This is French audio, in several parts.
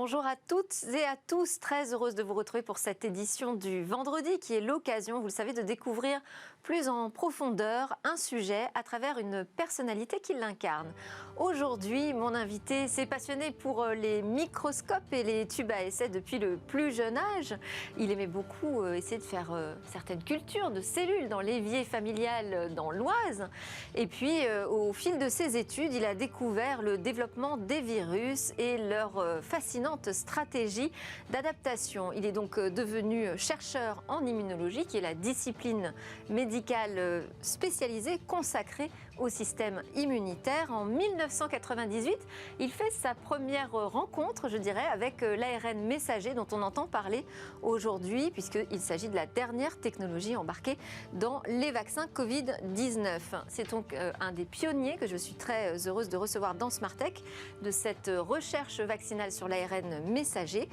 Bonjour à toutes et à tous, très heureuse de vous retrouver pour cette édition du vendredi qui est l'occasion, vous le savez, de découvrir plus en profondeur un sujet à travers une personnalité qui l'incarne. Aujourd'hui, mon invité s'est passionné pour les microscopes et les tubes à essai depuis le plus jeune âge. Il aimait beaucoup essayer de faire certaines cultures de cellules dans l'évier familial dans l'Oise. Et puis, au fil de ses études, il a découvert le développement des virus et leur fascinante stratégie d'adaptation. Il est donc devenu chercheur en immunologie, qui est la discipline médicale spécialisée consacrée au système immunitaire. En 1998, il fait sa première rencontre, je dirais, avec l'ARN messager dont on entend parler aujourd'hui, puisqu'il s'agit de la dernière technologie embarquée dans les vaccins Covid-19. C'est donc un des pionniers que je suis très heureuse de recevoir dans Smartech, de cette recherche vaccinale sur l'ARN messager.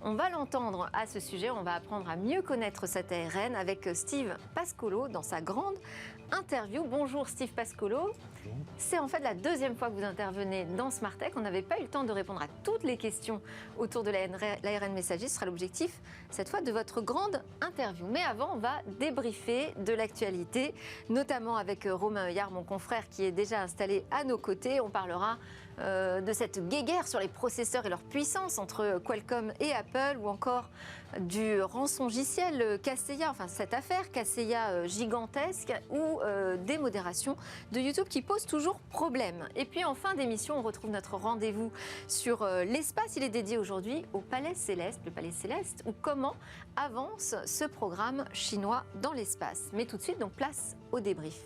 On va l'entendre à ce sujet, on va apprendre à mieux connaître cet ARN avec Steve Pascolo dans sa grande interview. Bonjour Steve Pascolo. C'est en fait la deuxième fois que vous intervenez dans Smartech. On n'avait pas eu le temps de répondre à toutes les questions autour de l'ARN messager. Ce sera l'objectif cette fois de votre grande interview. Mais avant, on va débriefer de l'actualité, notamment avec Romain Heuillard, mon confrère qui est déjà installé à nos côtés. On parlera de cette guéguerre sur les processeurs et leur puissance entre Qualcomm et Apple, ou encore du rançongiciel Kaseya, enfin cette affaire Kaseya gigantesque, ou des modérations de YouTube qui posent toujours problème. Et puis en fin d'émission, on retrouve notre rendez-vous sur l'espace. Il est dédié aujourd'hui au Palais Céleste, le Palais Céleste, ou comment avance ce programme chinois dans l'espace. Mais tout de suite, donc place au débrief.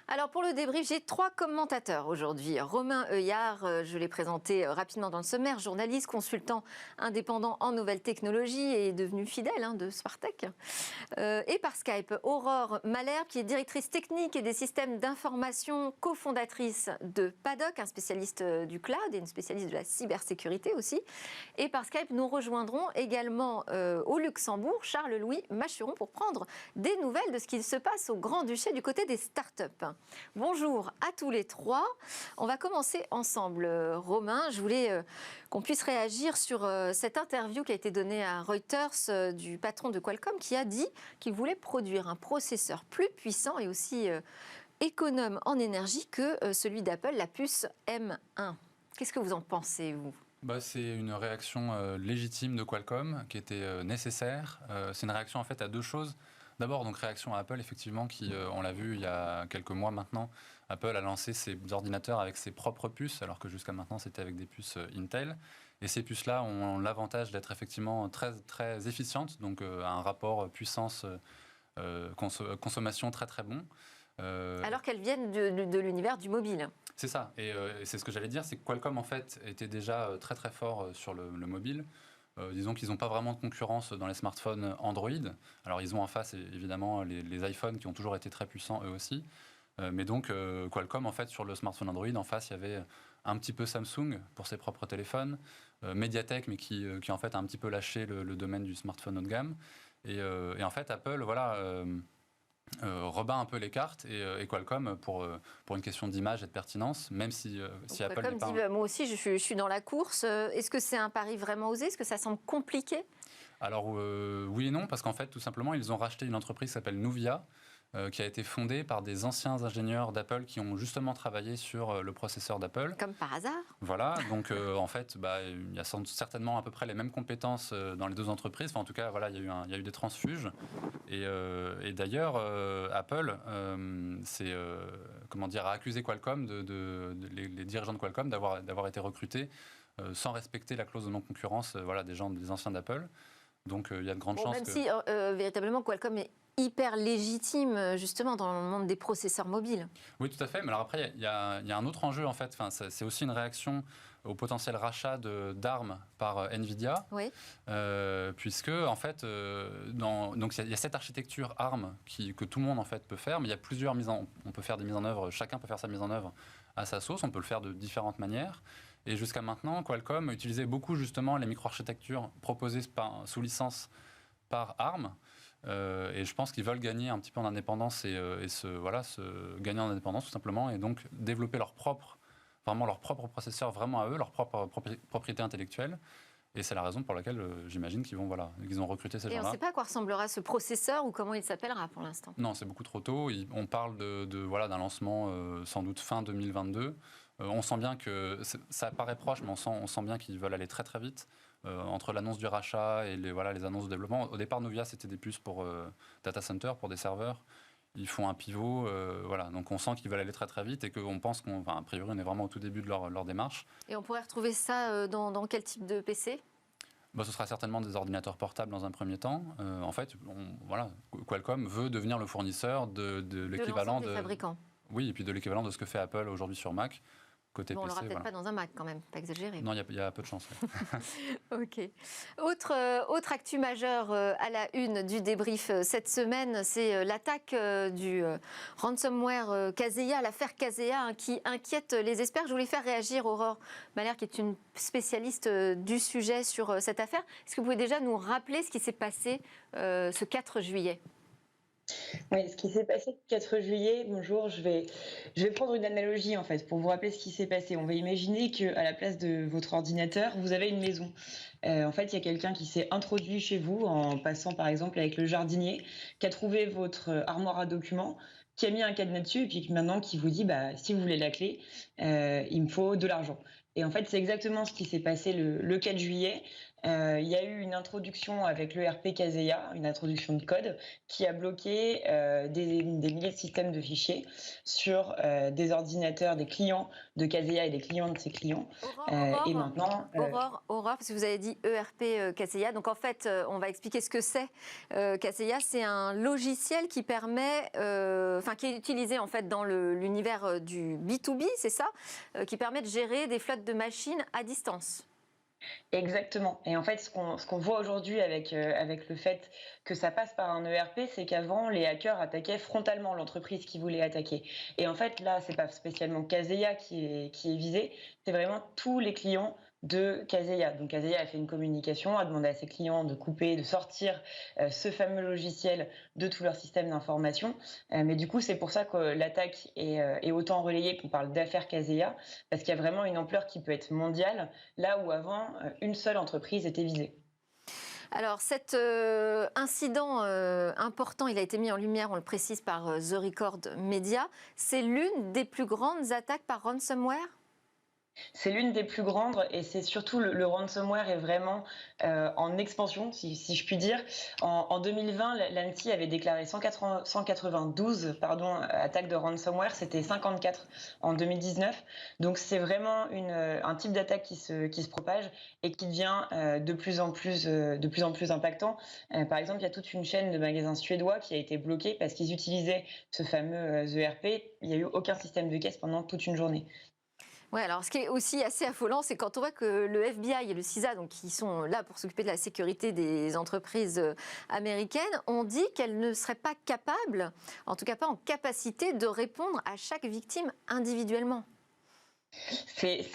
Alors pour le débrief, j'ai 3 commentateurs aujourd'hui. Romain Heuillard, je l'ai présenté rapidement dans le sommaire, journaliste, consultant indépendant en nouvelles technologies et devenu fidèle de Smartech. Et par Skype, Aurore Malherbe, qui est directrice technique et des systèmes d'information, cofondatrice de Paddock, un spécialiste du cloud et une spécialiste de la cybersécurité aussi. Et par Skype, nous rejoindrons également au Luxembourg Charles-Louis Machuron pour prendre des nouvelles de ce qui se passe au Grand-Duché du côté des startups. Bonjour à tous les trois. On va commencer ensemble. Romain, je voulais qu'on puisse réagir sur cette interview qui a été donnée à Reuters du patron de Qualcomm qui a dit qu'il voulait produire un processeur plus puissant et aussi économe en énergie que celui d'Apple, la puce M1. Qu'est-ce que vous en pensez, vous ? C'est une réaction légitime de Qualcomm qui était nécessaire. C'est une réaction en fait à deux choses. D'abord, donc réaction à Apple, effectivement, qui, on l'a vu il y a quelques mois maintenant, Apple a lancé ses ordinateurs avec ses propres puces, alors que jusqu'à maintenant c'était avec des puces Intel. Et ces puces-là ont l'avantage d'être effectivement très, très efficientes, donc un rapport puissance-consommation très très bon. Alors qu'elles viennent de l'univers du mobile. C'est ça, et c'est ce que j'allais dire, c'est que Qualcomm en fait était déjà très très fort sur le mobile. Disons qu'ils n'ont pas vraiment de concurrence dans les smartphones Android. Alors ils ont en face évidemment les iPhones qui ont toujours été très puissants eux aussi. Mais donc Qualcomm en fait sur le smartphone Android en face il y avait un petit peu Samsung pour ses propres téléphones, Mediatek mais qui en fait a un petit peu lâché le domaine du smartphone haut de gamme. Et en fait Apple rebat un peu les cartes et Qualcomm pour une question d'image et de pertinence, même si Apple Qualcomm dit moi aussi je suis dans la course. Est-ce que c'est un pari vraiment osé ? Est-ce que ça semble compliqué ? Alors oui et non, parce qu'en fait tout simplement ils ont racheté une entreprise qui s'appelle Nuvia, qui a été fondée par des anciens ingénieurs d'Apple qui ont justement travaillé sur le processeur d'Apple. Comme par hasard. Voilà, donc en fait, il y a certainement à peu près les mêmes compétences dans les deux entreprises. Enfin, en tout cas, voilà, il y a eu des transfuges. Et d'ailleurs, Apple, a accusé Qualcomm, les dirigeants de Qualcomm, d'avoir été recrutés sans respecter la clause de non-concurrence des anciens d'Apple. Donc il y a de grandes chances même si véritablement Qualcomm est hyper légitime justement dans le monde des processeurs mobiles. Oui, tout à fait. Mais alors après, il y a un autre enjeu en fait. Enfin, c'est aussi une réaction au potentiel rachat d'armes par Nvidia, oui. Puisque en fait, donc il y a cette architecture ARM que tout le monde en fait peut faire, mais il y a plusieurs on peut faire des mises en œuvre. Chacun peut faire sa mise en œuvre à sa sauce. On peut le faire de différentes manières. Et jusqu'à maintenant, Qualcomm utilisait beaucoup justement les micro-architectures proposées sous licence par ARM. Et je pense qu'ils veulent gagner un petit peu en indépendance et gagner en indépendance tout simplement, et donc développer leur propre processeur vraiment à eux, leur propre propriété intellectuelle. Et c'est la raison pour laquelle j'imagine qu'ils ont recruté ces gens-là. Et on ne sait pas à quoi ressemblera ce processeur ou comment il s'appellera pour l'instant. Non, c'est beaucoup trop tôt. On parle d'un lancement sans doute fin 2022. On sent bien que ça paraît proche, mais on sent bien qu'ils veulent aller très très vite. Entre l'annonce du rachat et les annonces de développement. Au départ, Nuvia, c'était des puces pour data center, pour des serveurs. Ils font un pivot, donc on sent qu'ils veulent aller très très vite et qu'on pense a priori, on est vraiment au tout début de leur démarche. Et on pourrait retrouver ça dans quel type de PC ? Ce sera certainement des ordinateurs portables dans un premier temps. En fait, Qualcomm veut devenir le fournisseur de l'équivalent des fabricants. Oui, et puis de l'équivalent de ce que fait Apple aujourd'hui sur Mac. Côté on PC, l'aura peut-être pas dans un Mac quand même, pas exagéré. Non, il y a peu de chance. Ok. Autre actu majeure à la une du débrief cette semaine, c'est l'attaque du ransomware Kaseya, l'affaire Kaseya qui inquiète les experts. Je voulais faire réagir Aurore Mahler, qui est une spécialiste du sujet sur cette affaire. Est-ce que vous pouvez déjà nous rappeler ce qui s'est passé ce 4 juillet ? Oui, ce qui s'est passé le 4 juillet, bonjour, je vais prendre une analogie en fait pour vous rappeler ce qui s'est passé. On va imaginer qu'à la place de votre ordinateur, vous avez une maison. En fait, il y a quelqu'un qui s'est introduit chez vous en passant par exemple avec le jardinier, qui a trouvé votre armoire à documents, qui a mis un cadenas dessus et puis maintenant qui vous dit si vous voulez la clé, il me faut de l'argent. Et en fait, c'est exactement ce qui s'est passé le 4 juillet. Il y a eu une introduction avec l'ERP Kaseya, une introduction de code, qui a bloqué des milliers de systèmes de fichiers sur des ordinateurs des clients de Kaseya et des clients de ses clients. Et maintenant, Aurore, parce que vous avez dit ERP Kaseya, donc en fait, on va expliquer ce que c'est. Kaseya, c'est un logiciel qui permet, qui est utilisé en fait dans l'univers du B2B, c'est ça, qui permet de gérer des flottes de machines à distance. Exactement. Et en fait, ce qu'on voit aujourd'hui avec le fait que ça passe par un ERP, c'est qu'avant, les hackers attaquaient frontalement l'entreprise qui voulait attaquer. Et en fait, là, c'est pas spécialement Kaseya qui est visé, c'est vraiment tous les clients de Kaseya. Donc Kaseya a fait une communication, a demandé à ses clients de couper, de sortir ce fameux logiciel de tout leur système d'information. Mais du coup, c'est pour ça que l'attaque est autant relayée, qu'on parle d'affaire Kaseya, parce qu'il y a vraiment une ampleur qui peut être mondiale, là où avant, une seule entreprise était visée. Alors cet incident important, il a été mis en lumière, on le précise, par The Record Media. C'est l'une des plus grandes attaques par ransomware ? C'est l'une des plus grandes et c'est surtout le ransomware est vraiment en expansion, si je puis dire. En 2020, l'ANSSI avait déclaré 192 attaques de ransomware, c'était 54 en 2019. Donc c'est vraiment un type d'attaque qui se propage et qui devient de plus en plus impactant. Par exemple, il y a toute une chaîne de magasins suédois qui a été bloquée parce qu'ils utilisaient ce fameux ERP. Il n'y a eu aucun système de caisse pendant toute une journée. Oui, alors ce qui est aussi assez affolant, c'est quand on voit que le FBI et le CISA, donc, qui sont là pour s'occuper de la sécurité des entreprises américaines, ont dit qu'elles ne seraient pas capables, en tout cas pas en capacité, de répondre à chaque victime individuellement. C'est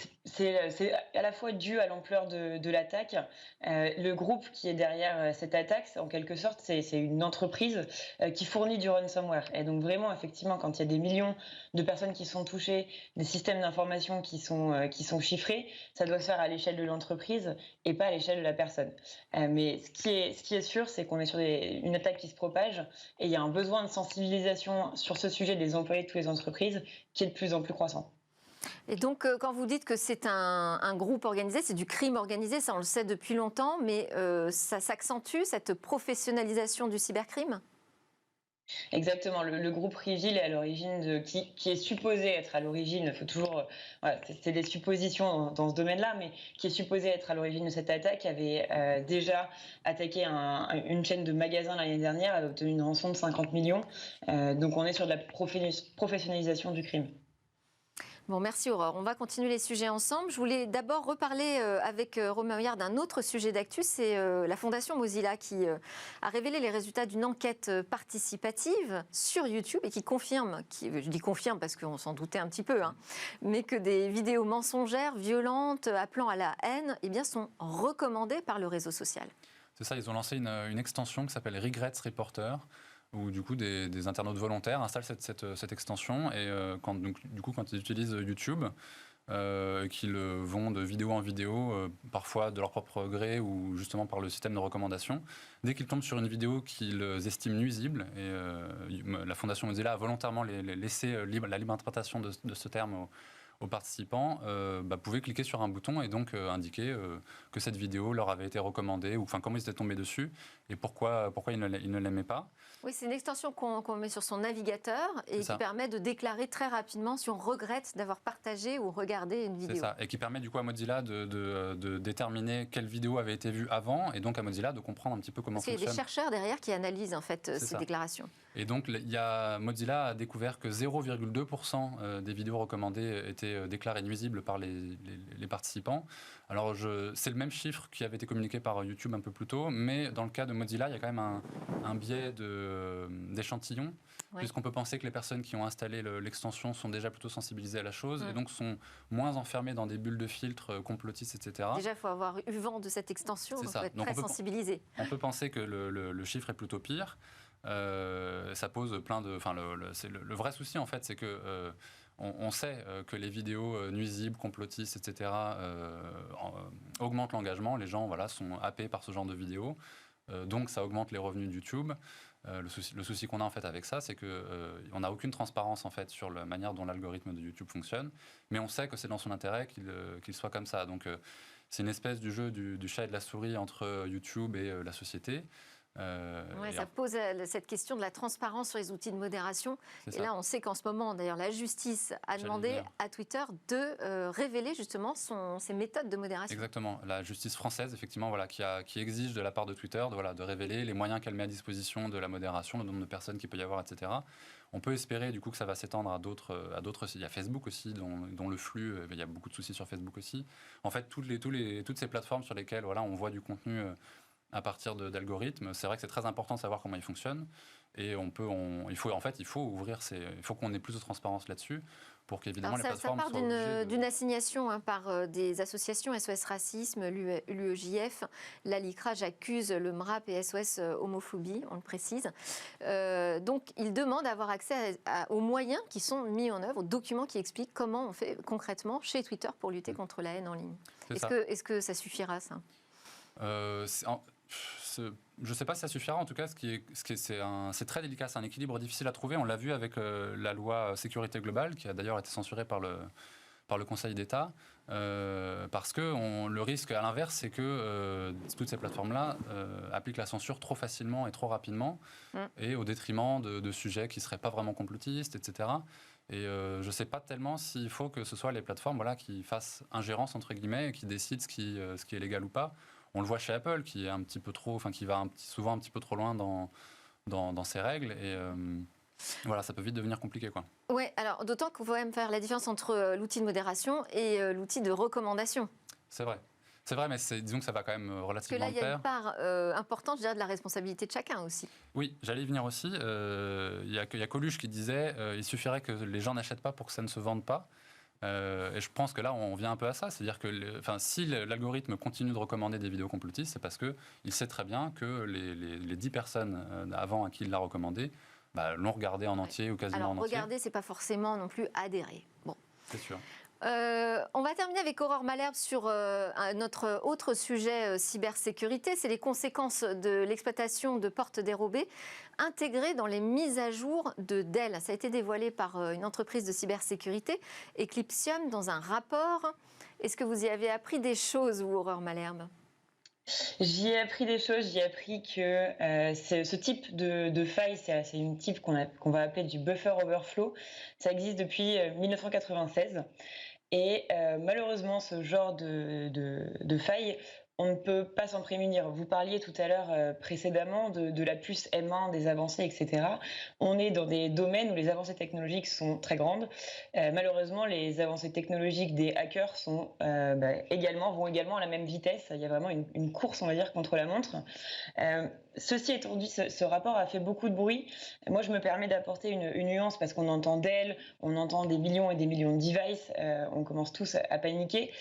à la fois dû à l'ampleur de l'attaque. Le groupe qui est derrière cette attaque, en quelque sorte, c'est une entreprise qui fournit du ransomware. Et donc vraiment, effectivement, quand il y a des millions de personnes qui sont touchées, des systèmes d'information qui sont chiffrés, ça doit se faire à l'échelle de l'entreprise et pas à l'échelle de la personne. Mais ce qui est sûr, c'est qu'on est sur une attaque qui se propage et il y a un besoin de sensibilisation sur ce sujet des employés de toutes les entreprises qui est de plus en plus croissant. Et donc, quand vous dites que c'est un groupe organisé, c'est du crime organisé, ça on le sait depuis longtemps, mais ça s'accentue, cette professionnalisation du cybercrime ? Exactement, le groupe Reveal est à l'origine qui est supposé être à l'origine, il faut toujours, c'est des suppositions dans ce domaine-là, mais qui est supposé être à l'origine de cette attaque, avait déjà attaqué une chaîne de magasins l'année dernière, avait obtenu une rançon de 50 millions, donc on est sur de la professionnalisation du crime. Bon, merci Aurore. On va continuer les sujets ensemble. Je voulais d'abord reparler avec Romain Huyard d'un autre sujet d'actu. C'est la Fondation Mozilla qui a révélé les résultats d'une enquête participative sur YouTube et qui confirme, je dis confirme parce qu'on s'en doutait un petit peu, mais que des vidéos mensongères, violentes, appelant à la haine, sont recommandées par le réseau social. C'est ça, ils ont lancé une extension qui s'appelle Regrets Reporter, où du coup des internautes volontaires installent cette extension et quand ils utilisent YouTube, qu'ils vont de vidéo en vidéo, parfois de leur propre gré ou justement par le système de recommandation, dès qu'ils tombent sur une vidéo qu'ils estiment nuisible, et la Fondation Mozilla a volontairement laissé la libre interprétation de ce terme aux participants, pouvaient cliquer sur un bouton et donc indiquer que cette vidéo leur avait été recommandée, ou comment ils étaient tombés dessus et pourquoi ils ne l'aimaient pas. Oui, c'est une extension qu'on met sur son navigateur et qui permet de déclarer très rapidement si on regrette d'avoir partagé ou regardé une vidéo. C'est ça, et qui permet du coup à Mozilla de déterminer quelle vidéo avait été vue avant, et donc à Mozilla de comprendre un petit peu comment fonctionne. Parce qu'il y a des chercheurs derrière qui analysent en fait ces déclarations. Et donc Mozilla a découvert que 0,2% des vidéos recommandées étaient déclarées nuisibles par les participants. Alors c'est le même chiffre qui avait été communiqué par YouTube un peu plus tôt, mais dans le cas de Mozilla, il y a quand même un biais d'échantillon, puisqu'on peut penser que les personnes qui ont installé l'extension sont déjà plutôt sensibilisées à la chose et donc sont moins enfermées dans des bulles de filtres complotistes, etc. Déjà, il faut avoir eu vent de cette extension, donc il faut être très sensibilisé. On peut penser que le chiffre est plutôt pire. Ça pose plein de... le vrai souci, en fait, c'est que on sait que les vidéos nuisibles, complotistes, etc. Augmentent l'engagement. Les gens sont happés par ce genre de vidéos. Donc, ça augmente les revenus de YouTube. Le souci qu'on a en fait avec ça, c'est qu'on n'a aucune transparence en fait sur la manière dont l'algorithme de YouTube fonctionne, mais on sait que c'est dans son intérêt qu'il soit comme ça. Donc c'est une espèce du jeu du chat et de la souris entre YouTube et la société. Ça pose cette question de la transparence sur les outils de modération. Et là, on sait qu'en ce moment, d'ailleurs, la justice a demandé à Twitter de révéler justement ses méthodes de modération. Exactement. La justice française, effectivement, qui exige de la part de Twitter de révéler les moyens qu'elle met à disposition de la modération, le nombre de personnes qu'il peut y avoir, etc. On peut espérer du coup que ça va s'étendre à d'autres. Il y a Facebook aussi, dont le flux, il y a beaucoup de soucis sur Facebook aussi. En fait, toutes ces plateformes sur lesquelles on voit du contenu à partir d'algorithmes. C'est vrai que c'est très important de savoir comment ils fonctionnent. Et il faut ouvrir il faut qu'on ait plus de transparence là-dessus pour qu'évidemment les plateformes soient obligées Ça part d'une assignation par des associations SOS Racisme, l'UEJF, la LICRA, j'accuse le MRAP et SOS Homophobie, on le précise. Donc ils demandent à avoir accès aux moyens qui sont mis en œuvre, aux documents qui expliquent comment on fait concrètement chez Twitter pour lutter contre la haine en ligne. Est-ce que ça suffira, ça ? Je ne sais pas si ça suffira. En tout cas, c'est très délicat. C'est un équilibre difficile à trouver. On l'a vu avec la loi sécurité globale, qui a d'ailleurs été censurée par le Conseil d'État, parce que le risque, à l'inverse, c'est que toutes ces plateformes-là appliquent la censure trop facilement et trop rapidement, et au détriment de sujets qui ne seraient pas vraiment complotistes, etc. Et je ne sais pas tellement s'il faut que ce soit les plateformes qui fassent ingérence, entre guillemets, et qui décident ce qui est légal ou pas. On le voit chez Apple, qui est un petit peu trop, qui va souvent un petit peu trop loin dans ses règles. Et ça peut vite devenir compliqué, quoi. Oui, alors d'autant qu'il faut même faire la différence entre l'outil de modération et l'outil de recommandation. C'est vrai. C'est vrai, mais disons que ça va quand même relativement de pair. Parce que là, il y a une part importante, je dirais, de la responsabilité de chacun aussi. Oui, j'allais y venir aussi. Il y a Coluche qui disait il suffirait que les gens n'achètent pas pour que ça ne se vende pas. Et je pense que là, on vient un peu à ça. C'est-à-dire que si l'algorithme continue de recommander des vidéos complotistes, c'est parce qu'il sait très bien que les 10 personnes avant à qui il l'a recommandé l'ont regardé en entier ou quasiment en entier. Alors, regarder, c'est pas forcément non plus adhérer. Bon. C'est sûr. On va terminer avec Aurore Malherbe sur notre autre sujet cybersécurité, c'est les conséquences de l'exploitation de portes dérobées intégrées dans les mises à jour de Dell. Ça a été dévoilé par une entreprise de cybersécurité, Eclypsium, dans un rapport. Est-ce que vous y avez appris des choses, vous, Aurore Malherbe ? J'y ai appris des choses, j'y ai appris que ce type de faille, c'est une type qu'on va appeler du buffer overflow. Ça existe depuis 1996. Et malheureusement, ce genre de faille, on ne peut pas s'en prémunir. Vous parliez tout à l'heure précédemment de la puce M1, des avancées, etc. On est dans des domaines où les avancées technologiques sont très grandes. Malheureusement, les avancées technologiques des hackers vont également à la même vitesse. Il y a vraiment une course, on va dire, contre la montre. Ceci étant dit, ce rapport a fait beaucoup de bruit. Moi, je me permets d'apporter une nuance parce qu'on entend Dell, on entend des millions et des millions de devices. On commence tous à paniquer,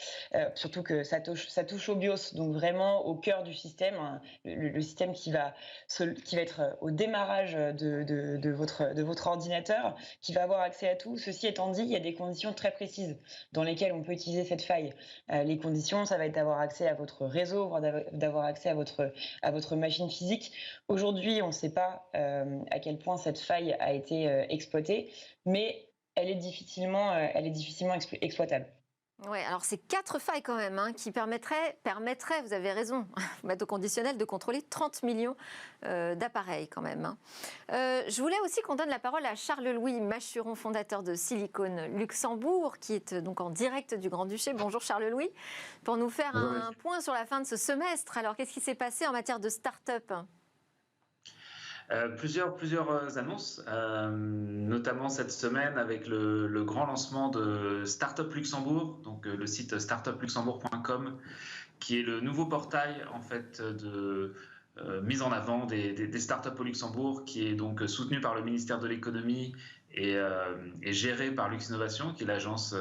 surtout que ça touche au BIOS. Donc donc vraiment au cœur du système, hein, le système qui va être au démarrage de votre ordinateur, qui va avoir accès à tout. Ceci étant dit, il y a des conditions très précises dans lesquelles on peut utiliser cette faille. Les conditions, ça va être d'avoir accès à votre réseau, voire d'avoir accès à votre machine physique. Aujourd'hui, on ne sait pas à quel point cette faille a été exploitée, mais elle est difficilement exploitable. Oui, alors c'est 4 failles quand même qui permettraient, vous avez raison, mettre au conditionnel de contrôler 30 millions d'appareils quand même. Je voulais aussi qu'on donne la parole à Charles-Louis Machuron, fondateur de Silicon Luxembourg, qui est donc en direct du Grand-Duché. Bonjour Charles-Louis, pour nous faire un point sur la fin de ce semestre. Alors qu'est-ce qui s'est passé en matière de start-up ? Plusieurs annonces, notamment cette semaine avec le grand lancement de Startup Luxembourg, donc le site startupluxembourg.com, qui est le nouveau portail en fait de mise en avant des startups au Luxembourg, qui est donc soutenu par le ministère de l'économie et géré par Luxinnovation, qui est l'agence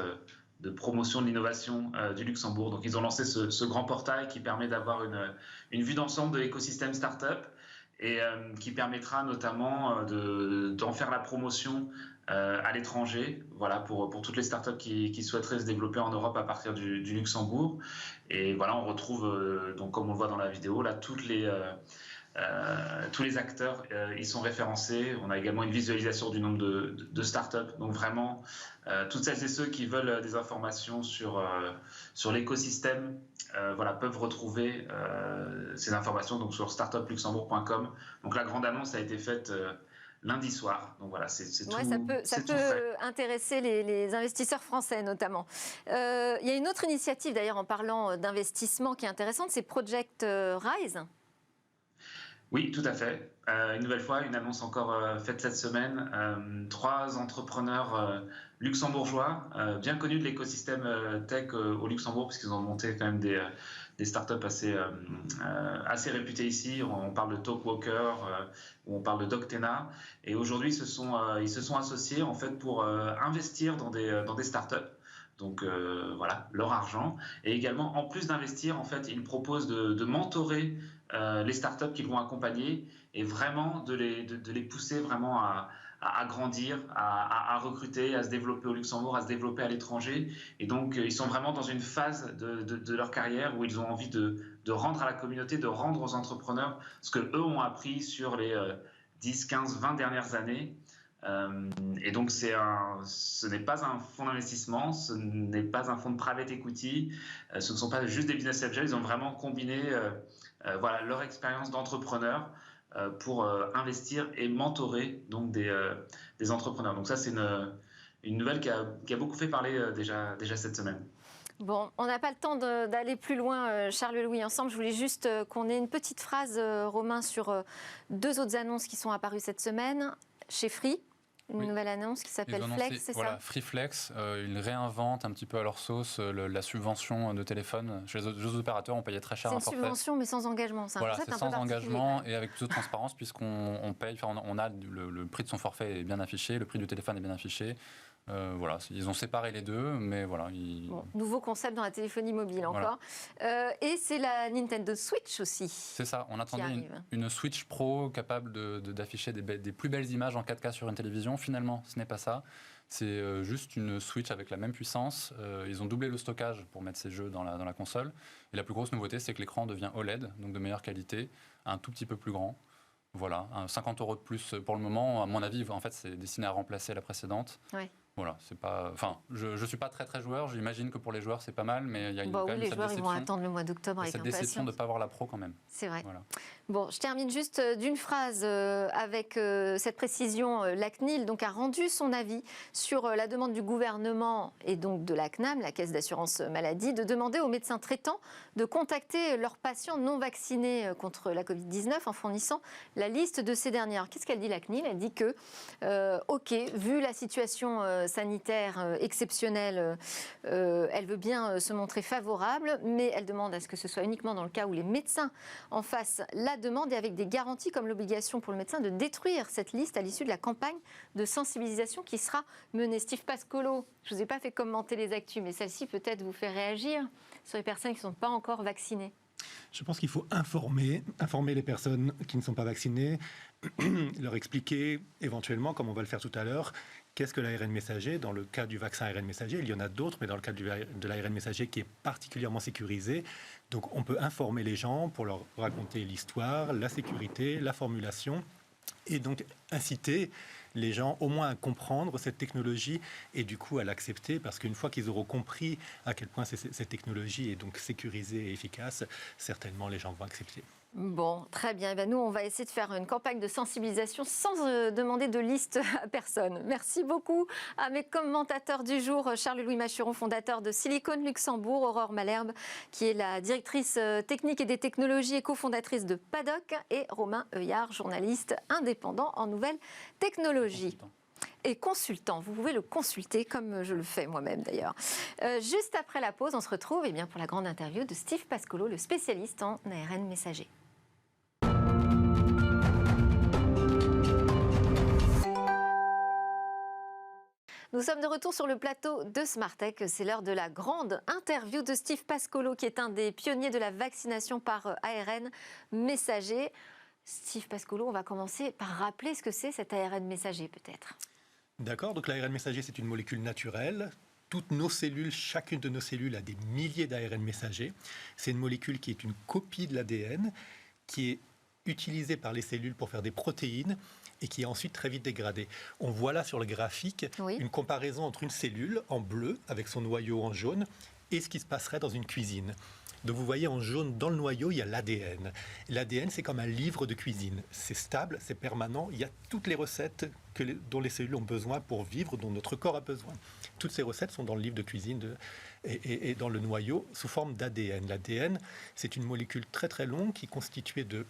de promotion de l'innovation du Luxembourg. Donc ils ont lancé ce grand portail qui permet d'avoir une vue d'ensemble de l'écosystème startup, et qui permettra notamment d'en faire la promotion à l'étranger, voilà, pour toutes les startups qui souhaiteraient se développer en Europe à partir du Luxembourg. Et voilà, on retrouve, donc, comme on le voit dans la vidéo, là, tous les acteurs, ils sont référencés. On a également une visualisation du nombre de startups. Donc vraiment, toutes celles et ceux qui veulent des informations sur l'écosystème, voilà, peuvent retrouver ces informations donc sur startupluxembourg.com. Donc la grande annonce a été faite lundi soir. Donc voilà, c'est tout. Ça peut intéresser les investisseurs français notamment. Il y a une autre initiative d'ailleurs en parlant d'investissement qui est intéressante, c'est Project Rise. Oui, tout à fait. Une nouvelle fois, une annonce encore faite cette semaine. 3 entrepreneurs luxembourgeois, bien connus de l'écosystème tech au Luxembourg, puisqu'ils ont monté quand même des startups assez réputées ici. On parle de Talkwalker, ou on parle de Doctena. Et aujourd'hui, ils se sont associés en fait pour investir dans des startups. Donc voilà, leur argent. Et également, en plus d'investir, en fait, ils proposent de mentorer les startups qu'ils vont accompagner et vraiment de les pousser vraiment à grandir, à recruter, à se développer au Luxembourg, à se développer à l'étranger. Et donc, ils sont vraiment dans une phase de leur carrière où ils ont envie de rendre à la communauté, de rendre aux entrepreneurs ce qu'eux ont appris sur les 10, 15, 20 dernières années. Et donc, ce n'est pas un fonds d'investissement, ce n'est pas un fonds de private equity, ce ne sont pas juste des business angels, ils ont vraiment combiné voilà, leur expérience d'entrepreneur pour investir et mentorer donc des entrepreneurs. Donc ça, c'est une nouvelle qui a beaucoup fait parler déjà cette semaine. Bon, on n'a pas le temps d'aller plus loin, Charles-Louis, ensemble. Je voulais juste qu'on ait une petite phrase, Romain, sur 2 autres annonces qui sont apparues cette semaine chez Free. Une nouvelle annonce qui s'appelle Flex, c'est ça ? Free Flex, ils réinventent un petit peu à leur sauce la subvention de téléphone. Chez les opérateurs, on payait très cher un forfait. C'est une subvention, mais sans engagement. C'est un concept c'est sans engagement et avec toute transparence, puisqu'on paye, on a le prix de son forfait est bien affiché, le prix du téléphone est bien affiché. Voilà, ils ont séparé les deux, mais voilà. Nouveau concept dans la téléphonie mobile encore. Et c'est la Nintendo Switch aussi. C'est ça, on attendait une Switch Pro capable d'afficher des plus belles images en 4K sur une télévision. Finalement, ce n'est pas ça. C'est juste une Switch avec la même puissance. Ils ont doublé le stockage pour mettre ces jeux dans la console. Et la plus grosse nouveauté, c'est que l'écran devient OLED, donc de meilleure qualité, un tout petit peu plus grand. Voilà, 50 € de plus pour le moment. À mon avis, en fait, c'est destiné à remplacer la précédente. Ouais. Voilà, c'est pas. Enfin, je suis pas très joueur. J'imagine que pour les joueurs c'est pas mal, mais il y a quand même les joueurs ils vont attendre le mois d'octobre avec impatience. Cette déception de ne pas avoir la Pro quand même. C'est vrai. Voilà. Bon, je termine juste d'une phrase avec cette précision. La CNIL donc a rendu son avis sur la demande du gouvernement et donc de la CNAM, la Caisse d'assurance maladie, de demander aux médecins traitants de contacter leurs patients non vaccinés contre la Covid-19 en fournissant la liste de ces derniers. Alors, qu'est-ce qu'elle dit la CNIL ? Elle dit que, ok, vu la situation sanitaire exceptionnelle, elle veut bien se montrer favorable, mais elle demande à ce que ce soit uniquement dans le cas où les médecins en fassent la demande et avec des garanties comme l'obligation pour le médecin de détruire cette liste à l'issue de la campagne de sensibilisation qui sera menée. Steve Pascolo, je ne vous ai pas fait commenter les actus, mais celle-ci peut-être vous fait réagir sur les personnes qui ne sont pas encore vaccinées. Je pense qu'il faut informer les personnes qui ne sont pas vaccinées, leur expliquer éventuellement, comme on va le faire tout à l'heure, qu'est-ce que l'ARN messager. Dans le cas du vaccin ARN messager, il y en a d'autres, mais dans le cas de l'ARN messager qui est particulièrement sécurisé, donc on peut informer les gens pour leur raconter l'histoire, la sécurité, la formulation, et donc inciter les gens au moins à comprendre cette technologie et du coup à l'accepter, parce qu'une fois qu'ils auront compris à quel point cette technologie est donc sécurisée et efficace, certainement les gens vont accepter. Bon, très bien. Eh bien, nous, on va essayer de faire une campagne de sensibilisation sans demander de liste à personne. Merci beaucoup à mes commentateurs du jour, Charles-Louis Machuron, fondateur de Silicon Luxembourg, Aurore Malherbe, qui est la directrice technique et des technologies et cofondatrice de Paddock, et Romain Heuillard, journaliste indépendant en nouvelles technologies. Et consultant, vous pouvez le consulter comme je le fais moi-même d'ailleurs. Juste après la pause, on se retrouve pour la grande interview de Steve Pascolo, le spécialiste en ARN messager. Nous sommes de retour sur le plateau de Smartech. C'est l'heure de la grande interview de Steve Pascolo, qui est un des pionniers de la vaccination par ARN messager. Steve Pascolo, on va commencer par rappeler ce que c'est cet ARN messager peut-être. D'accord, donc l'ARN messager, c'est une molécule naturelle. Toutes nos cellules, chacune de nos cellules a des milliers d'ARN messagers. C'est une molécule qui est une copie de l'ADN, qui est utilisée par les cellules pour faire des protéines et qui est ensuite très vite dégradée. On voit là sur le graphique une comparaison entre une cellule en bleu avec son noyau en jaune et ce qui se passerait dans une cuisine. Donc vous voyez en jaune dans le noyau, il y a l'ADN. L'ADN, c'est comme un livre de cuisine. C'est stable, c'est permanent. Il y a toutes les recettes dont les cellules ont besoin pour vivre, dont notre corps a besoin. Toutes ces recettes sont dans le livre de cuisine et dans le noyau sous forme d'ADN. L'ADN, c'est une molécule très très longue qui est constituée de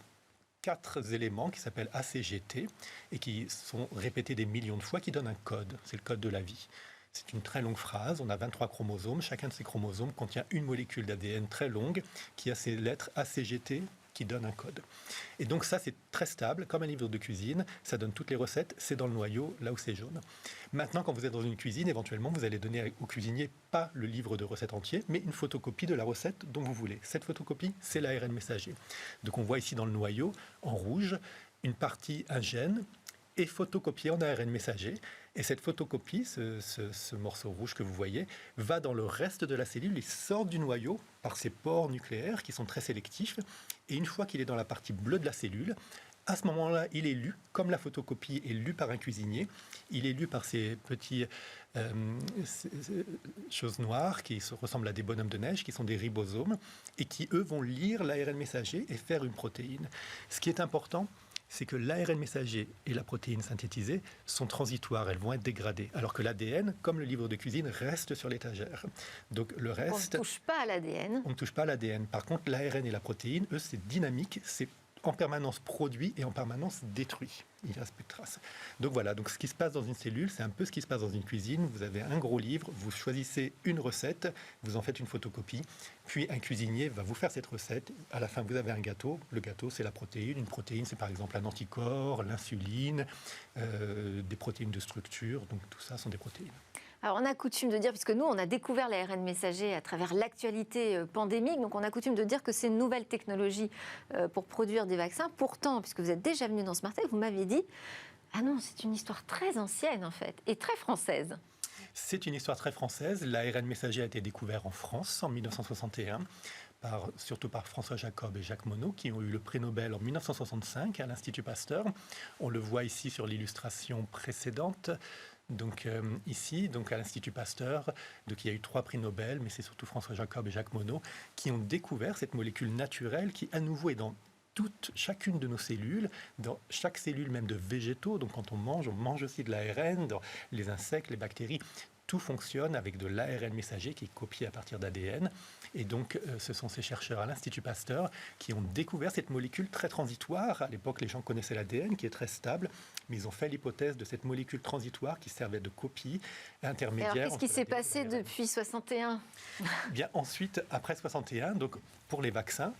4 éléments qui s'appellent ACGT et qui sont répétés des millions de fois, qui donnent un code. C'est le code de la vie. C'est une très longue phrase, on a 23 chromosomes, chacun de ces chromosomes contient une molécule d'ADN très longue qui a ces lettres ACGT qui donnent un code. Et donc ça, c'est très stable, comme un livre de cuisine, ça donne toutes les recettes, c'est dans le noyau, là où c'est jaune. Maintenant, quand vous êtes dans une cuisine, éventuellement, vous allez donner au cuisinier pas le livre de recettes entier, mais une photocopie de la recette dont vous voulez. Cette photocopie, c'est l'ARN messager. Donc on voit ici dans le noyau, en rouge, une partie, un gène, est photocopiée en ARN messager. Et cette photocopie, ce morceau rouge que vous voyez, va dans le reste de la cellule et sort du noyau par ses pores nucléaires qui sont très sélectifs. Et une fois qu'il est dans la partie bleue de la cellule, à ce moment-là, il est lu, comme la photocopie est lue par un cuisinier. Il est lu par ces petits choses noires qui ressemblent à des bonhommes de neige, qui sont des ribosomes, et qui, eux, vont lire l'ARN messager et faire une protéine. Ce qui est important, c'est que l'ARN messager et la protéine synthétisée sont transitoires, elles vont être dégradées, alors que l'ADN, comme le livre de cuisine, reste sur l'étagère. Donc le reste... On ne touche pas à l'ADN. On ne touche pas à l'ADN. Par contre, l'ARN et la protéine, eux, c'est dynamique, c'est en permanence produit et en permanence détruit. Il ne reste plus de traces. Donc voilà, donc ce qui se passe dans une cellule, c'est un peu ce qui se passe dans une cuisine. Vous avez un gros livre, vous choisissez une recette, vous en faites une photocopie, puis un cuisinier va vous faire cette recette. À la fin, vous avez un gâteau. Le gâteau, c'est la protéine. Une protéine, c'est par exemple un anticorps, l'insuline, des protéines de structure. Donc tout ça sont des protéines. Alors, on a coutume de dire, puisque nous, on a découvert l'ARN messager à travers l'actualité pandémique, donc on a coutume de dire que c'est une nouvelle technologie pour produire des vaccins. Pourtant, puisque vous êtes déjà venu dans Smartech, vous m'aviez dit, ah non, c'est une histoire très ancienne, en fait, et très française. C'est une histoire très française. L'ARN messager a été découvert en France en 1961. Surtout par François Jacob et Jacques Monod, qui ont eu le prix Nobel en 1965 à l'Institut Pasteur. On le voit ici sur l'illustration précédente. Donc ici, donc à l'Institut Pasteur, donc il y a eu 3 prix Nobel, mais c'est surtout François Jacob et Jacques Monod qui ont découvert cette molécule naturelle qui, à nouveau, est dans chacune de nos cellules, dans chaque cellule même de végétaux. Donc quand on mange aussi de l'ARN, dans les insectes, les bactéries. Tout fonctionne avec de l'ARN messager qui est copié à partir d'ADN. Et donc, ce sont ces chercheurs à l'Institut Pasteur qui ont découvert cette molécule très transitoire. À l'époque, les gens connaissaient l'ADN qui est très stable, mais ils ont fait l'hypothèse de cette molécule transitoire qui servait de copie intermédiaire. Alors, qu'est-ce qui s'est passé depuis 61 ? Bien, ensuite, après 61, donc pour les vaccins,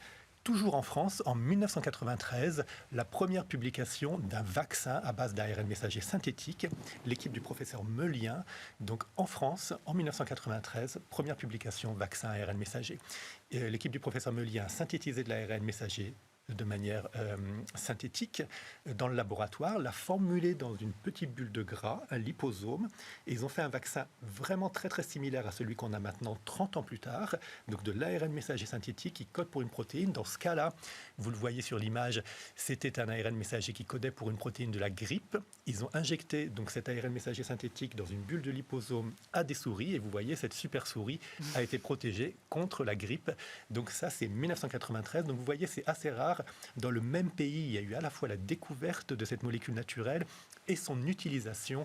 toujours en France, en 1993, la première publication d'un vaccin à base d'ARN messager synthétique. L'équipe du professeur Meulien, donc en France, en 1993, première publication vaccin ARN messager. L'équipe du professeur Meulien a synthétisé de l'ARN messager de manière synthétique dans le laboratoire, l'a formulé dans une petite bulle de gras, un liposome, et ils ont fait un vaccin vraiment très très similaire à celui qu'on a maintenant 30 ans plus tard, donc de l'ARN messager synthétique qui code pour une protéine. Dans ce cas-là, vous le voyez sur l'image, c'était un ARN messager qui codait pour une protéine de la grippe. Ils ont injecté donc cet ARN messager synthétique dans une bulle de liposome à des souris, et vous voyez, cette super souris a été protégée contre la grippe. Donc ça, c'est 1993. Donc vous voyez, c'est assez rare. Dans le même pays, il y a eu à la fois la découverte de cette molécule naturelle et son utilisation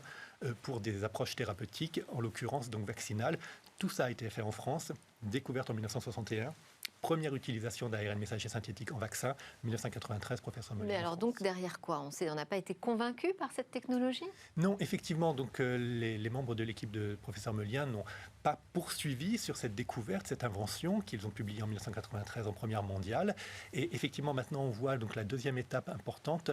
pour des approches thérapeutiques, en l'occurrence donc vaccinales. Tout ça a été fait en France, découverte en 1961. Première utilisation d'ARN messager synthétique en vaccin, 1993, professeur Meulien. Mais alors donc derrière quoi? On n'a pas été convaincu par cette technologie? Non, effectivement, donc les membres de l'équipe de professeur Meulien n'ont pas poursuivi sur cette découverte, cette invention qu'ils ont publiée en 1993 en première mondiale. Et effectivement, maintenant, on voit donc la deuxième étape importante,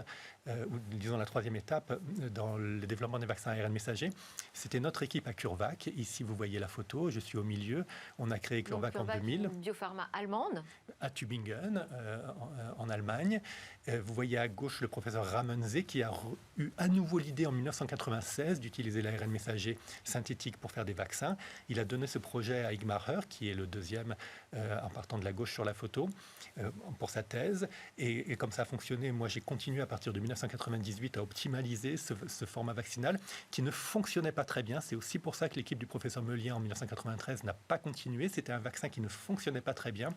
ou disons la troisième étape dans le développement des vaccins ARN messagers. C'était notre équipe à CureVac. Ici, vous voyez la photo, je suis au milieu. On a créé CureVac en 2000. Une biopharma allemande. À Tübingen, en Allemagne. Vous voyez à gauche le professeur Ramense qui a eu à nouveau l'idée en 1996 d'utiliser l'ARN messager synthétique pour faire des vaccins. Il a donné ce projet à Igmar Heur, qui est le deuxième en partant de la gauche sur la photo, pour sa thèse. Et comme ça a fonctionné, moi j'ai continué à partir de 1998 à optimaliser ce format vaccinal qui ne fonctionnait pas très bien. C'est aussi pour ça que l'équipe du professeur Meulien en 1993 n'a pas continué. C'était un vaccin qui ne fonctionnait pas très bien.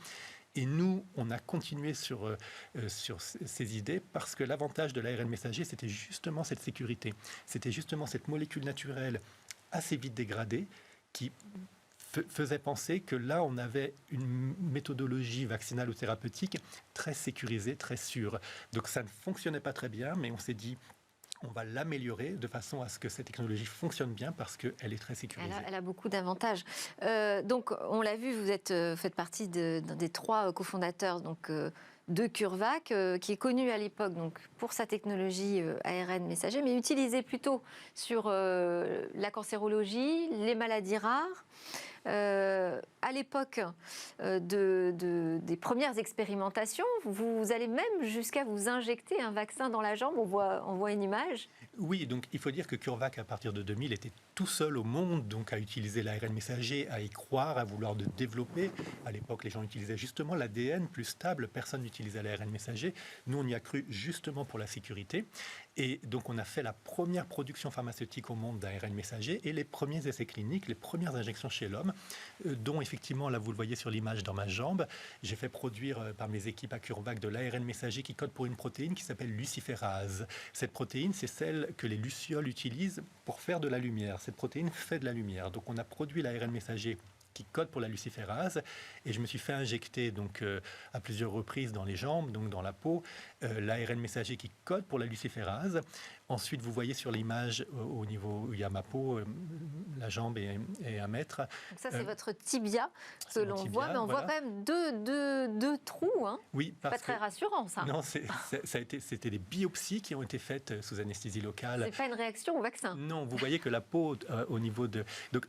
Et nous, on a continué sur ces idées parce que l'avantage de l'ARN messager, c'était justement cette sécurité. C'était justement cette molécule naturelle assez vite dégradée qui faisait penser que là, on avait une méthodologie vaccinale ou thérapeutique très sécurisée, très sûre. Donc ça ne fonctionnait pas très bien, mais on s'est dit, on va l'améliorer de façon à ce que cette technologie fonctionne bien parce qu'elle est très sécurisée. Elle a beaucoup d'avantages. Donc, on l'a vu, vous faites partie d'un des 3 cofondateurs de CureVac, qui est connu à l'époque pour sa technologie ARN messager, mais utilisé plutôt sur la cancérologie, les maladies rares. À l'époque des premières expérimentations, vous allez même jusqu'à vous injecter un vaccin dans la jambe. On voit une image. Oui, donc il faut dire que CureVac, à partir de 2000, était tout seul au monde donc à utiliser l'ARN messager, à y croire, à vouloir le développer. À l'époque, les gens utilisaient justement l'ADN plus stable. Personne n'utilisait l'ARN messager. Nous, on y a cru justement pour la sécurité. Et donc, on a fait la première production pharmaceutique au monde d'ARN messager et les premiers essais cliniques, les premières injections chez l'homme, dont effectivement, là, vous le voyez sur l'image dans ma jambe, j'ai fait produire par mes équipes à CureVac de l'ARN messager qui code pour une protéine qui s'appelle luciférase. Cette protéine, c'est celle que les lucioles utilisent pour faire de la lumière. Cette protéine fait de la lumière. Donc, on a produit l'ARN messager qui code pour la luciférase, et je me suis fait injecter donc à plusieurs reprises dans les jambes, donc dans la peau, l'ARN messager qui code pour la luciférase. Ensuite, vous voyez sur l'image au niveau où il y a ma peau, la jambe est 1 mètre. Donc ça, c'est votre tibia que l'on voit, mais on voit quand même deux trous. Hein. Oui, pas très rassurant, ça. Non, c'était des biopsies qui ont été faites sous anesthésie locale. C'est pas une réaction au vaccin. Non, vous voyez que la peau, au niveau de... Donc,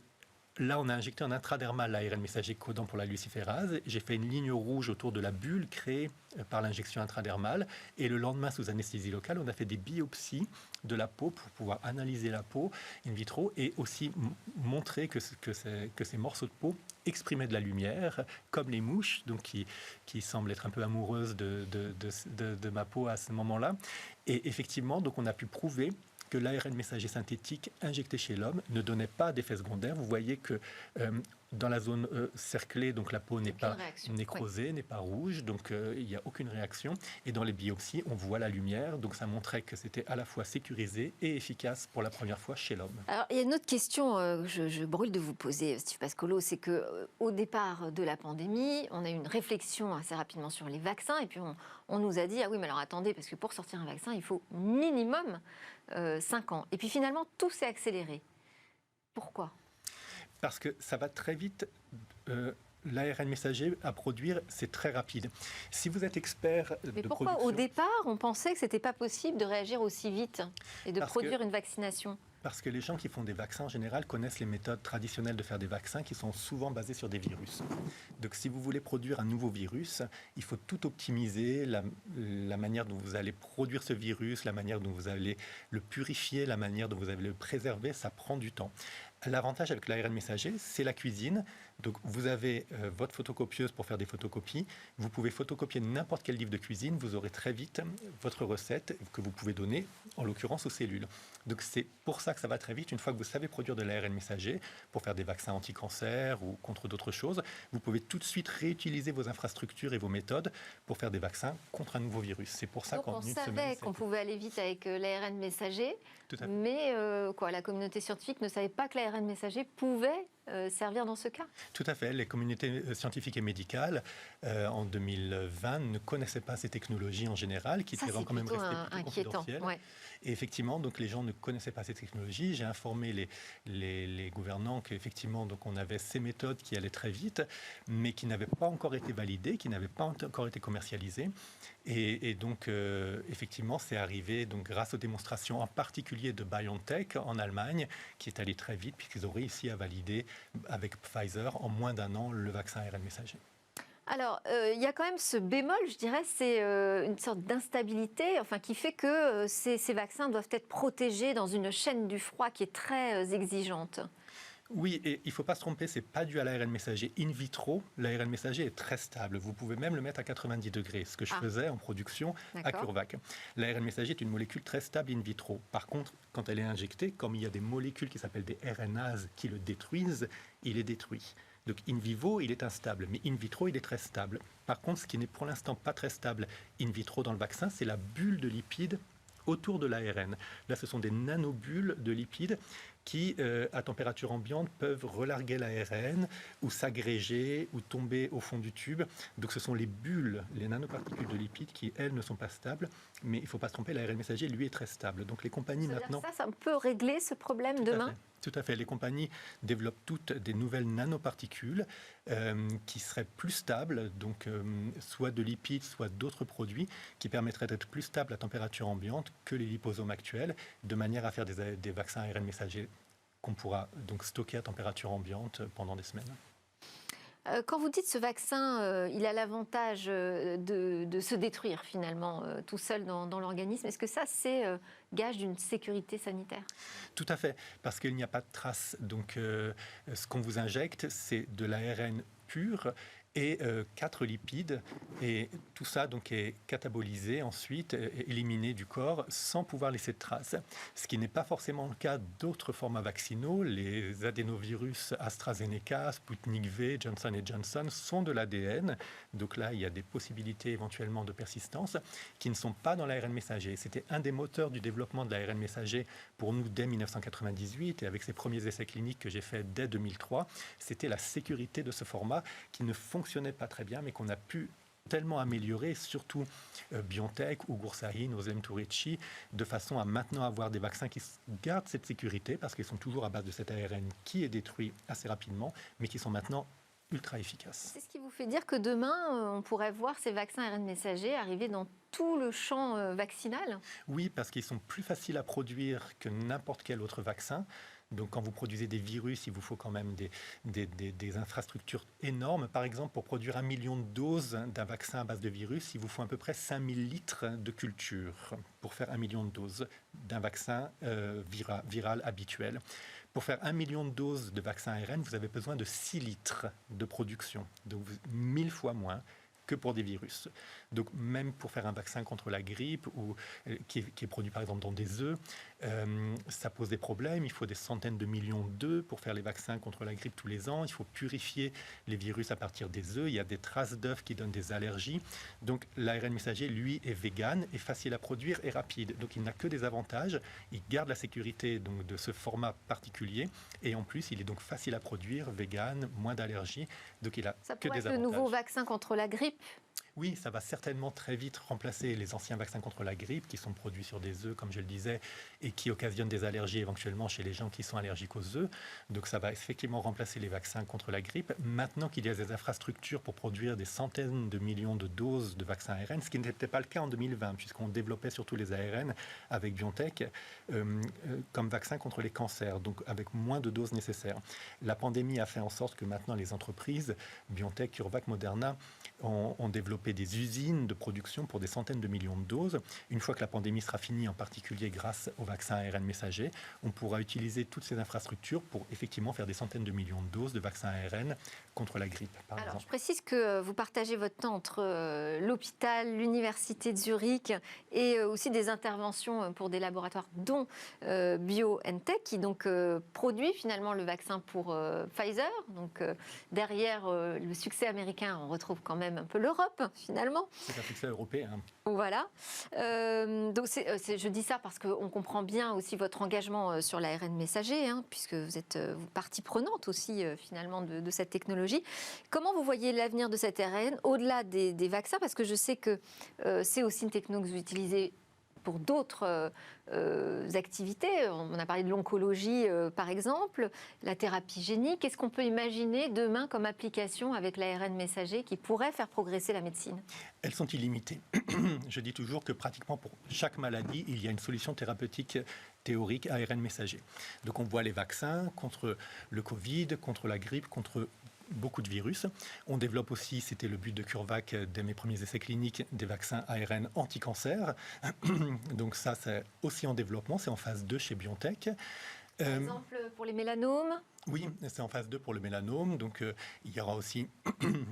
là, on a injecté en intradermal l'ARN messager codant pour la luciférase. J'ai fait une ligne rouge autour de la bulle créée par l'injection intradermale. Et le lendemain, sous anesthésie locale, on a fait des biopsies de la peau pour pouvoir analyser la peau in vitro et aussi montrer que ces morceaux de peau exprimaient de la lumière, comme les mouches, donc qui semblent être un peu amoureuses de ma peau à ce moment-là. Et effectivement, donc on a pu prouver que l'ARN messager synthétique injecté chez l'homme ne donnait pas d'effet secondaire. Vous voyez que dans la zone cerclée, donc la peau n'est pas nécrosée, n'est pas rouge, donc il n'y a aucune réaction. Et dans les biopsies, on voit la lumière, donc ça montrait que c'était à la fois sécurisé et efficace pour la première fois chez l'homme. Alors, il y a une autre question que je brûle de vous poser, Steve Pascolo, c'est qu'au départ de la pandémie, on a eu une réflexion assez rapidement sur les vaccins, et puis on nous a dit, ah oui, mais alors attendez, parce que pour sortir un vaccin, il faut minimum 5 ans. Et puis finalement, tout s'est accéléré. Pourquoi ? Parce que ça va très vite l'ARN messager à produire, c'est très rapide. Si vous êtes expert Mais de pourquoi production... au départ, on pensait que ce n'était pas possible de réagir aussi vite et de produire une vaccination? Parce que les gens qui font des vaccins en général connaissent les méthodes traditionnelles de faire des vaccins qui sont souvent basées sur des virus. Donc si vous voulez produire un nouveau virus, il faut tout optimiser, la manière dont vous allez produire ce virus, la manière dont vous allez le purifier, la manière dont vous allez le préserver, ça prend du temps. L'avantage avec l'ARN messager, c'est la cuisine. Donc vous avez votre photocopieuse pour faire des photocopies. Vous pouvez photocopier n'importe quel livre de cuisine. Vous aurez très vite votre recette que vous pouvez donner, en l'occurrence aux cellules. Donc c'est pour ça que ça va très vite. Une fois que vous savez produire de l'ARN messager pour faire des vaccins anti-cancer ou contre d'autres choses, vous pouvez tout de suite réutiliser vos infrastructures et vos méthodes pour faire des vaccins contre un nouveau virus. C'est pour ça qu'on savait qu'on pouvait aller vite avec l'ARN messager, mais la communauté scientifique ne savait pas que l'ARN messager pouvait servir dans ce cas. Tout à fait. Les communautés scientifiques et médicales, en 2020, ne connaissaient pas ces technologies en général, qui étaient quand même restées plutôt confidentielles. Ouais. Et effectivement, donc, les gens ne connaissaient pas ces technologies. J'ai informé les gouvernants qu'effectivement, donc, on avait ces méthodes qui allaient très vite, mais qui n'avaient pas encore été validées, qui n'avaient pas encore été commercialisées. Et donc, effectivement, c'est arrivé donc, grâce aux démonstrations, en particulier de BioNTech en Allemagne, qui est allé très vite, puisqu'ils ont réussi à valider avec Pfizer en moins d'1 an le vaccin ARN messager. Alors, il y a quand même ce bémol, je dirais, c'est une sorte d'instabilité, qui fait que ces vaccins doivent être protégés dans une chaîne du froid qui est très exigeante. Oui, et il ne faut pas se tromper, ce n'est pas dû à l'ARN messager in vitro. L'ARN messager est très stable. Vous pouvez même le mettre à 90 degrés, ce que je faisais en production à CureVac. L'ARN messager est une molécule très stable in vitro. Par contre, quand elle est injectée, comme il y a des molécules qui s'appellent des RNases qui le détruisent, il est détruit. Donc in vivo, il est instable, mais in vitro, il est très stable. Par contre, ce qui n'est pour l'instant pas très stable in vitro dans le vaccin, c'est la bulle de lipides autour de l'ARN. Là, ce sont des nanobulles de lipides qui, à température ambiante, peuvent relarguer l'ARN ou s'agréger ou tomber au fond du tube. Donc ce sont les bulles, les nanoparticules de lipides qui, elles, ne sont pas stables. Mais il ne faut pas se tromper, l'ARN messager, lui, est très stable. Donc les compagnies maintenant... Ça peut régler ce problème demain ? Tout à fait. Les compagnies développent toutes des nouvelles nanoparticules qui seraient plus stables, donc soit de lipides, soit d'autres produits, qui permettraient d'être plus stables à température ambiante que les liposomes actuels, de manière à faire des vaccins ARN messagers qu'on pourra donc stocker à température ambiante pendant des semaines. Quand vous dites ce vaccin, il a l'avantage de se détruire finalement tout seul dans l'organisme, est-ce que ça c'est gage d'une sécurité sanitaire ? Tout à fait, parce qu'il n'y a pas de traces. Donc ce qu'on vous injecte, c'est de l'ARN pur et 4 lipides, et tout ça donc est catabolisé ensuite, éliminé du corps sans pouvoir laisser de traces. Ce qui n'est pas forcément le cas d'autres formats vaccinaux. Les adénovirus AstraZeneca, Sputnik V, Johnson & Johnson sont de l'ADN. Donc là, il y a des possibilités éventuellement de persistance qui ne sont pas dans l'ARN messager. C'était un des moteurs du développement de l'ARN messager pour nous dès 1998, et avec ces premiers essais cliniques que j'ai faits dès 2003, c'était la sécurité de ce format qui ne fonctionnait pas très bien, mais qu'on a pu tellement améliorer, surtout BioNTech, Ugur Sahin, Özlem Türeci, de façon à maintenant avoir des vaccins qui gardent cette sécurité, parce qu'ils sont toujours à base de cet ARN qui est détruit assez rapidement, mais qui sont maintenant ultra efficaces. C'est ce qui vous fait dire que demain, on pourrait voir ces vaccins ARN messagers arriver dans tout le champ vaccinal ? Oui, parce qu'ils sont plus faciles à produire que n'importe quel autre vaccin. Donc quand vous produisez des virus, il vous faut quand même des infrastructures énormes. Par exemple, pour produire 1 million de doses d'un vaccin à base de virus, il vous faut à peu près 5000 litres de culture pour faire 1 million de doses d'un vaccin viral habituel. Pour faire 1 million de doses de vaccin ARN, vous avez besoin de 6 litres de production, donc 1000 fois moins que pour des virus. Donc même pour faire un vaccin contre la grippe ou qui est produit par exemple dans des œufs, ça pose des problèmes. Il faut des centaines de millions d'œufs pour faire les vaccins contre la grippe tous les ans. Il faut purifier les virus à partir des œufs. Il y a des traces d'œufs qui donnent des allergies. Donc l'ARN messager, lui, est vegan, est facile à produire et rapide. Donc il n'a que des avantages. Il garde la sécurité donc, de ce format particulier. Et en plus, il est donc facile à produire, vegan, moins d'allergies. Donc il a ça que des avantages. pourrait être le nouveau vaccin contre la grippe Oui, ça va certainement très vite remplacer les anciens vaccins contre la grippe qui sont produits sur des œufs, comme je le disais, et qui occasionnent des allergies éventuellement chez les gens qui sont allergiques aux œufs. Donc ça va effectivement remplacer les vaccins contre la grippe. Maintenant qu'il y a des infrastructures pour produire des centaines de millions de doses de vaccins ARN, ce qui n'était pas le cas en 2020, puisqu'on développait surtout les ARN avec BioNTech comme vaccin contre les cancers, donc avec moins de doses nécessaires. La pandémie a fait en sorte que maintenant les entreprises, BioNTech, CureVac, Moderna, ont développé des usines de production pour des centaines de millions de doses. Une fois que la pandémie sera finie, en particulier grâce au vaccin ARN messager, on pourra utiliser toutes ces infrastructures pour effectivement faire des centaines de millions de doses de vaccins ARN contre la grippe, par exemple. Je précise que vous partagez votre temps entre l'hôpital, l'université de Zurich et aussi des interventions pour des laboratoires dont BioNTech qui donc produit finalement le vaccin pour Pfizer. Donc derrière le succès américain, on retrouve quand même un peu l'Europe finalement. C'est un succès européen. Voilà. Donc je dis ça parce qu'on comprend bien aussi votre engagement sur l'ARN messager, puisque vous êtes partie prenante aussi finalement de cette technologie. Comment vous voyez l'avenir de cette ARN au-delà des vaccins? Parce que je sais que c'est aussi une techno que vous utilisez pour d'autres activités. On a parlé de l'oncologie, par exemple, la thérapie génique. Qu'est-ce qu'on peut imaginer demain comme application avec l'ARN messager qui pourrait faire progresser la médecine? Elles sont illimitées. Je dis toujours que pratiquement pour chaque maladie, il y a une solution thérapeutique théorique ARN messager. Donc on voit les vaccins contre le Covid, contre la grippe, contre beaucoup de virus. On développe aussi, c'était le but de CureVac dès mes premiers essais cliniques, des vaccins ARN anti-cancer. Donc ça, c'est aussi en développement, c'est en phase 2 chez BioNTech. Par exemple, pour les mélanomes? Oui, c'est en phase 2 pour le mélanome. Donc, il y aura aussi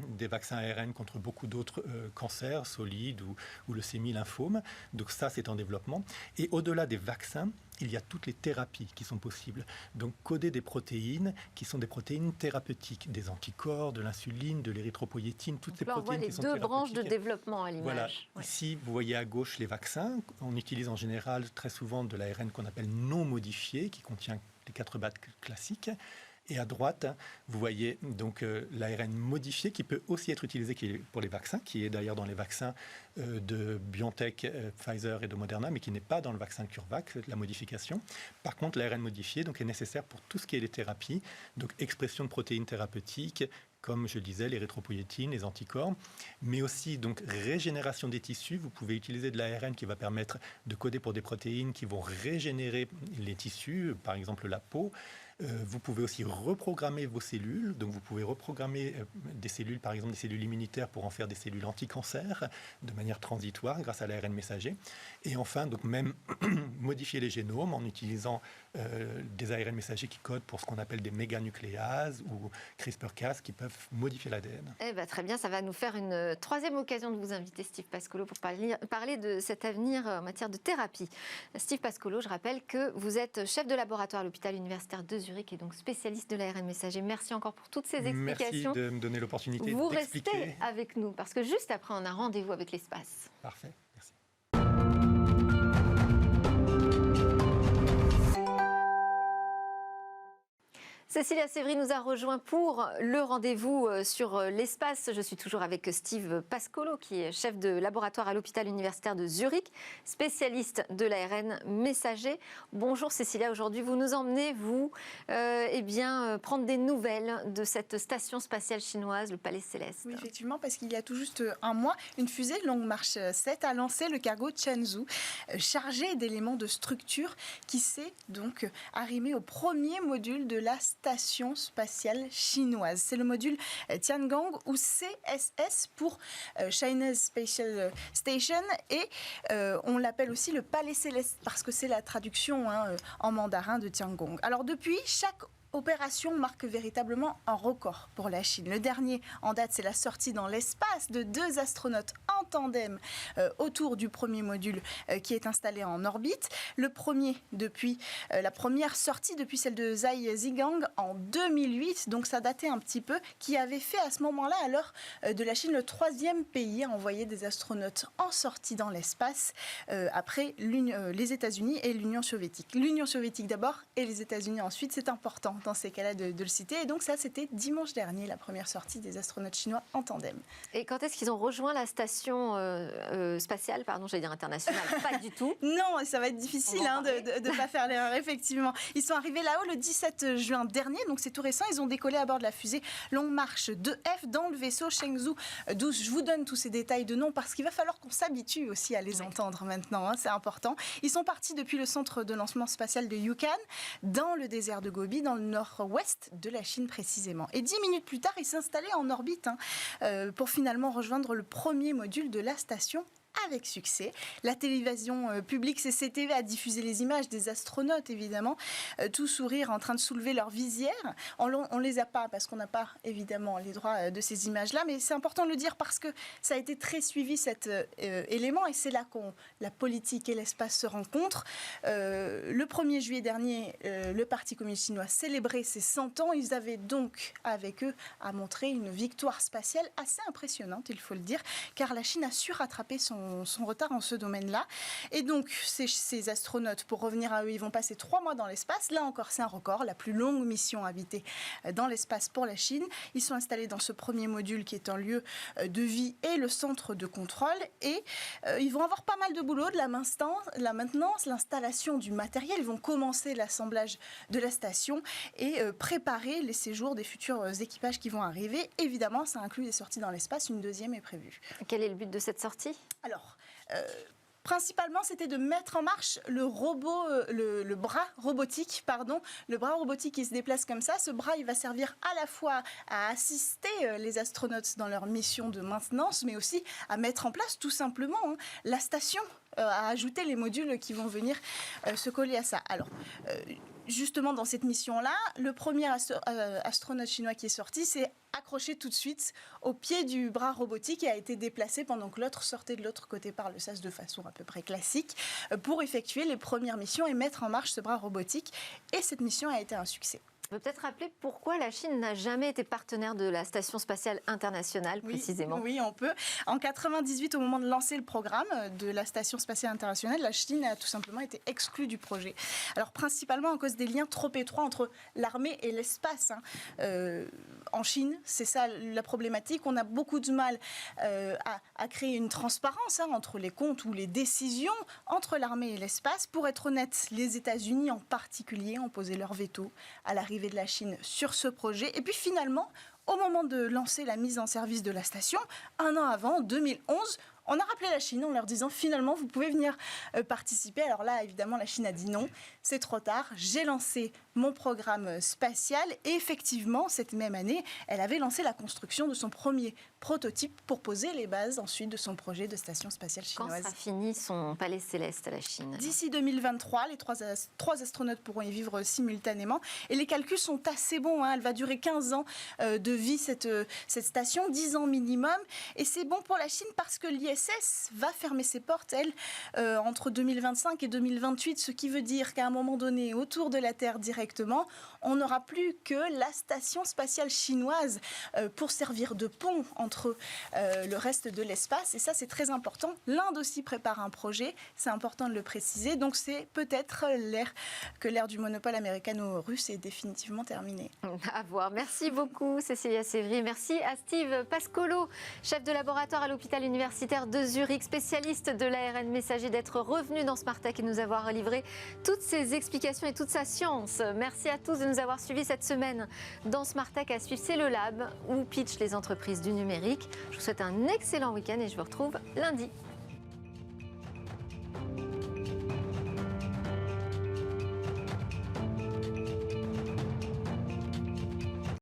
des vaccins ARN contre beaucoup d'autres cancers solides ou leucémie, lymphome. Donc ça, c'est en développement. Et au-delà des vaccins, il y a toutes les thérapies qui sont possibles. Donc, coder des protéines qui sont des protéines thérapeutiques, des anticorps, de l'insuline, de l'érythropoïétine, toutes ces protéines qui sont thérapeutiques. On voit les deux branches de développement à l'image. Voilà. Ouais. Ici, vous voyez à gauche les vaccins. On utilise en général très souvent de l'ARN qu'on appelle non modifié, qui contient les 4 bases classiques. Et à droite, vous voyez donc l'ARN modifié qui peut aussi être utilisé pour les vaccins, qui est d'ailleurs dans les vaccins de BioNTech, Pfizer et de Moderna, mais qui n'est pas dans le vaccin CureVac, la modification. Par contre, l'ARN modifié donc, est nécessaire pour tout ce qui est les thérapies, donc expression de protéines thérapeutiques, comme je disais, l'érythropoïétine, les anticorps, mais aussi donc régénération des tissus. Vous pouvez utiliser de l'ARN qui va permettre de coder pour des protéines qui vont régénérer les tissus, par exemple la peau. Vous pouvez aussi reprogrammer vos cellules. Donc vous pouvez reprogrammer des cellules, par exemple des cellules immunitaires, pour en faire des cellules anti-cancer de manière transitoire grâce à l'ARN messager. Et enfin, donc même modifier les génomes en utilisant des ARN messagers qui codent pour ce qu'on appelle des méganucléases ou CRISPR-Cas qui peuvent modifier l'ADN. Eh ben, très bien, ça va nous faire une troisième occasion de vous inviter, Steve Pascolo, pour parler de cet avenir en matière de thérapie. Steve Pascolo, je rappelle que vous êtes chef de laboratoire à l'hôpital universitaire de Zurich et donc spécialiste de l'ARN messager. Merci encore pour toutes ces explications. Merci de me donner l'opportunité vous d'expliquer. Vous restez avec nous parce que juste après, on a rendez-vous avec l'espace. Parfait, merci. Cécilia Sévry nous a rejoint pour le rendez-vous sur l'espace. Je suis toujours avec Steve Pascolo, qui est chef de laboratoire à l'hôpital universitaire de Zurich, spécialiste de l'ARN messager. Bonjour Cécilia, aujourd'hui vous nous emmenez, prendre des nouvelles de cette station spatiale chinoise, le Palais Céleste. Oui, effectivement, parce qu'il y a tout juste un mois, une fusée Longue Marche 7 a lancé le cargo Chenzhou, chargé d'éléments de structure qui s'est donc arrimé au premier module de la station spatiale chinoise. C'est le module Tiangong ou CSS pour China's Spatial Station et on l'appelle aussi le Palais Céleste parce que c'est la traduction en mandarin de Tiangong. Alors depuis, chaque opération marque véritablement un record pour la Chine. Le dernier en date, c'est la sortie dans l'espace de 2 astronautes en tandem autour du premier module qui est installé en orbite. Le premier depuis la première sortie depuis celle de Zhai Zhigang en 2008, donc ça datait un petit peu, qui avait fait à ce moment-là, à l'heure de la Chine, le 3e pays à envoyer des astronautes en sortie dans l'espace après les États-Unis et l'Union soviétique. L'Union soviétique d'abord et les États-Unis ensuite, c'est important dans ces cas-là de le citer. Et donc ça, c'était dimanche dernier, la première sortie des astronautes chinois en tandem. Et quand est-ce qu'ils ont rejoint la station spatiale, j'allais dire internationale, pas du tout. Non, ça va être difficile de ne pas faire l'erreur, effectivement. Ils sont arrivés là-haut le 17 juin dernier, donc c'est tout récent. Ils ont décollé à bord de la fusée Longue Marche 2F dans le vaisseau Chengzhou 12. Je vous donne tous ces détails de nom parce qu'il va falloir qu'on s'habitue aussi à les entendre maintenant, c'est important. Ils sont partis depuis le centre de lancement spatial de Yukon, dans le désert de Gobi, dans le nord-ouest de la Chine précisément. Et 10 minutes plus tard, ils s'installaient en orbite pour finalement rejoindre le premier module de la station avec succès. La télévision publique CCTV a diffusé les images des astronautes, évidemment, tout sourire en train de soulever leur visière. On ne les a pas parce qu'on n'a pas, évidemment, les droits de ces images-là, mais c'est important de le dire parce que ça a été très suivi, cet élément, et c'est là qu'on la politique et l'espace se rencontrent. Le 1er juillet dernier, le Parti communiste chinois célébrait ses 100 ans. Ils avaient donc, avec eux, à montrer une victoire spatiale assez impressionnante, il faut le dire, car la Chine a su rattraper son retard en ce domaine-là. Et donc, ces astronautes, pour revenir à eux, ils vont passer 3 mois dans l'espace. Là encore, c'est un record, la plus longue mission habitée dans l'espace pour la Chine. Ils sont installés dans ce premier module qui est un lieu de vie et le centre de contrôle. Et ils vont avoir pas mal de boulot, de la maintenance, l'installation du matériel. Ils vont commencer l'assemblage de la station et préparer les séjours des futurs équipages qui vont arriver. Évidemment, ça inclut des sorties dans l'espace. Une deuxième est prévue. Quel est le but de cette sortie ? Alors, principalement, c'était de mettre en marche le bras robotique, le bras robotique qui se déplace comme ça. Ce bras, il va servir à la fois à assister les astronautes dans leur mission de maintenance, mais aussi à mettre en place tout simplement la station, à ajouter les modules qui vont venir se coller à ça. Alors, justement, dans cette mission-là, le premier astronaute chinois qui est sorti s'est accroché tout de suite au pied du bras robotique et a été déplacé pendant que l'autre sortait de l'autre côté par le sas de façon à peu près classique pour effectuer les premières missions et mettre en marche ce bras robotique. Et cette mission a été un succès. On peut peut-être rappeler pourquoi la Chine n'a jamais été partenaire de la Station spatiale internationale, précisément. Oui, on peut. En 1998, au moment de lancer le programme de la Station spatiale internationale, la Chine a tout simplement été exclue du projet. Alors, principalement à cause des liens trop étroits entre l'armée et l'espace. En Chine, c'est ça la problématique. On a beaucoup de mal à créer une transparence entre les comptes ou les décisions entre l'armée et l'espace. Pour être honnête, les États-Unis en particulier ont posé leur veto à l'arrivée de la Chine sur ce projet. Et puis finalement, au moment de lancer la mise en service de la station, un an avant, en 2011, on a rappelé la Chine en leur disant finalement vous pouvez venir participer. Alors là, évidemment, la Chine a dit non, c'est trop tard, j'ai lancé mon programme spatial et effectivement, cette même année, elle avait lancé la construction de son premier prototype pour poser les bases ensuite de son projet de station spatiale chinoise. Quand sera fini son palais céleste à la Chine? D'ici 2023, les trois astronautes pourront y vivre simultanément et les calculs sont assez bons. Elle va durer 15 ans de vie, cette station, 10 ans minimum. Et c'est bon pour la Chine parce que l'ISS va fermer ses portes, elle, entre 2025 et 2028, ce qui veut dire qu'à un moment donné, autour de la Terre directement, on n'aura plus que la station spatiale chinoise pour servir de pont entre le reste de l'espace. Et ça, c'est très important. L'Inde aussi prépare un projet, c'est important de le préciser. Donc c'est peut-être l'ère du monopole américano-russe est définitivement terminée. À voir. Merci beaucoup, Cécilia Sévry. Merci à Steve Pascolo, chef de laboratoire à l'hôpital universitaire de Zurich, spécialiste de l'ARN messager, d'être revenu dans Smart Tech et nous avoir livré toutes ses explications et toute sa science. Merci à tous de nous avoir suivis cette semaine dans Smart Tech. À suivre, c'est le Lab où pitch les entreprises du numérique. Je vous souhaite un excellent week-end et je vous retrouve lundi.